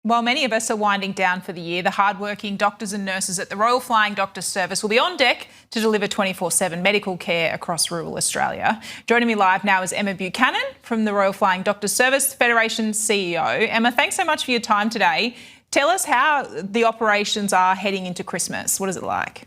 While many of us are winding down for the year, the hardworking doctors and nurses at the Royal Flying Doctors Service will be on deck to deliver 24/7 medical care across rural Australia. Joining me live now is Emma Buchanan from the Royal Flying Doctors Service Federation CEO. Emma, thanks so much for your time today. Tell us how the operations are heading into Christmas. What is it like?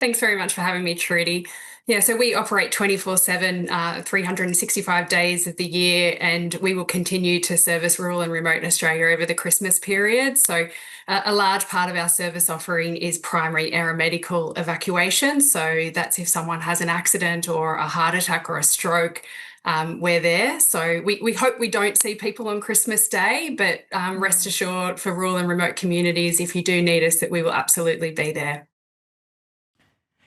Thanks very much for having me, Trudy. Yeah, so we operate 24/7, 365 days of the year, and we will continue to service rural and remote Australia over the Christmas period. So a large part of our service offering is primary aeromedical evacuation. So that's if someone has an accident or a heart attack or a stroke, we're there. So we hope we don't see people on Christmas Day, but rest assured for rural and remote communities, if you do need us, that we will absolutely be there.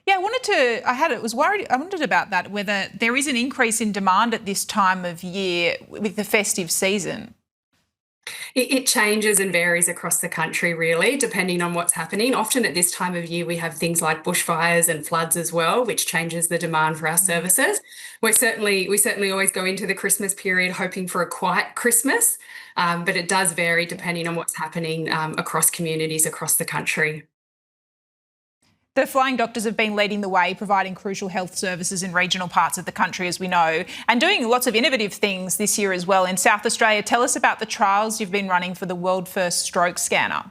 Yeah, I wondered about that, whether there is an increase in demand at this time of year with the festive season. It changes and varies across the country, really, depending on what's happening. Often at this time of year, we have things like bushfires and floods as well, which changes the demand for our services. We certainly always go into the Christmas period hoping for a quiet Christmas, but it does vary depending on what's happening across communities across the country. The flying doctors have been leading the way, providing crucial health services in regional parts of the country, as we know, and doing lots of innovative things this year as well in South Australia. Tell us about the trials you've been running for the world first stroke scanner.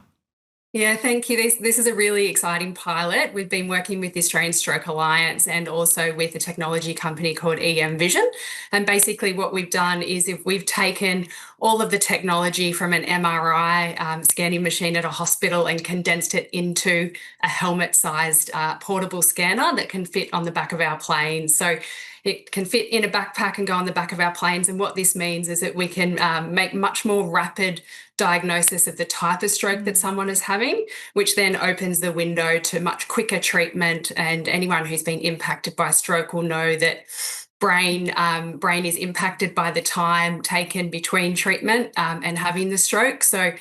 Yeah, thank you. This is a really exciting pilot. We've been working with the Australian Stroke Alliance and also with a technology company called EM Vision. And basically what we've done is if we've taken all of the technology from an MRI scanning machine at a hospital and condensed it into a helmet-sized portable scanner that can fit on the back of our planes. So it can fit in a backpack and go on the back of our planes. And what this means is that we can make much more rapid diagnosis of the type of stroke that someone is having, which then opens the window to much quicker treatment. And anyone who's been impacted by stroke will know that brain is impacted by the time taken between treatment and having the stroke. So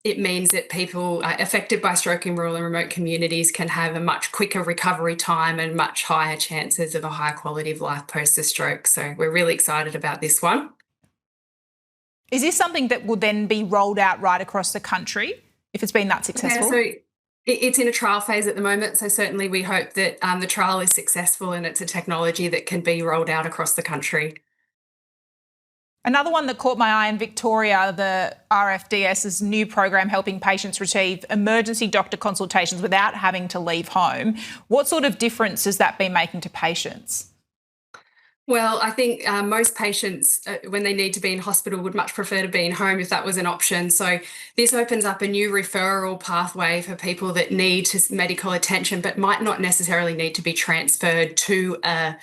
it means that people affected by stroke in rural and remote communities can have a much quicker recovery time and much higher chances of a higher quality of life post a stroke. So we're really excited about this one. Is this something that will then be rolled out right across the country if it's been that successful? Yeah, so it's in a trial phase at the moment. So certainly we hope that the trial is successful and it's a technology that can be rolled out across the country. Another one that caught my eye in Victoria, the RFDS's new program helping patients receive emergency doctor consultations without having to leave home. What sort of difference has that been making to patients? Well, I think most patients, when they need to be in hospital, would much prefer to be in home if that was an option. So this opens up a new referral pathway for people that need medical attention but might not necessarily need to be transferred to a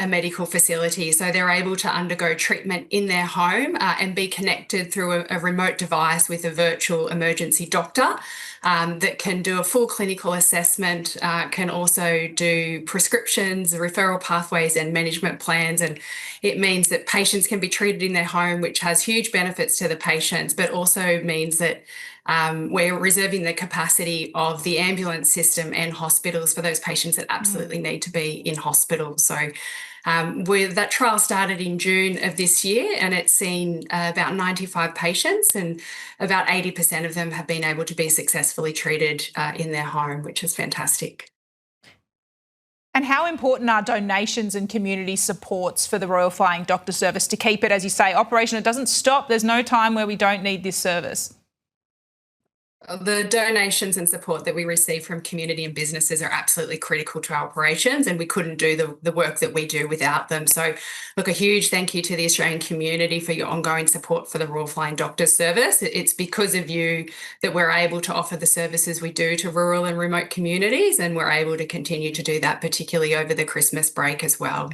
medical facility. So they're able to undergo treatment in their home and be connected through a remote device with a virtual emergency doctor that can do a full clinical assessment, can also do prescriptions, referral pathways and management plans. And it means that patients can be treated in their home, which has huge benefits to the patients, but also means that we're reserving the capacity of the ambulance system and hospitals for those patients that absolutely need to be in hospital. So that trial started in June of this year, and it's seen about 95 patients, and about 80% of them have been able to be successfully treated in their home, which is fantastic. And how important are donations and community supports for the Royal Flying Doctor Service to keep it, as you say, operational? It doesn't stop. There's no time where we don't need this service. The donations and support that we receive from community and businesses are absolutely critical to our operations, and we couldn't do the work that we do without them. So look, a huge thank you to the Australian community for your ongoing support for the Royal Flying Doctors Service. It's because of you that we're able to offer the services we do to rural and remote communities, and we're able to continue to do that, particularly over the Christmas break as well.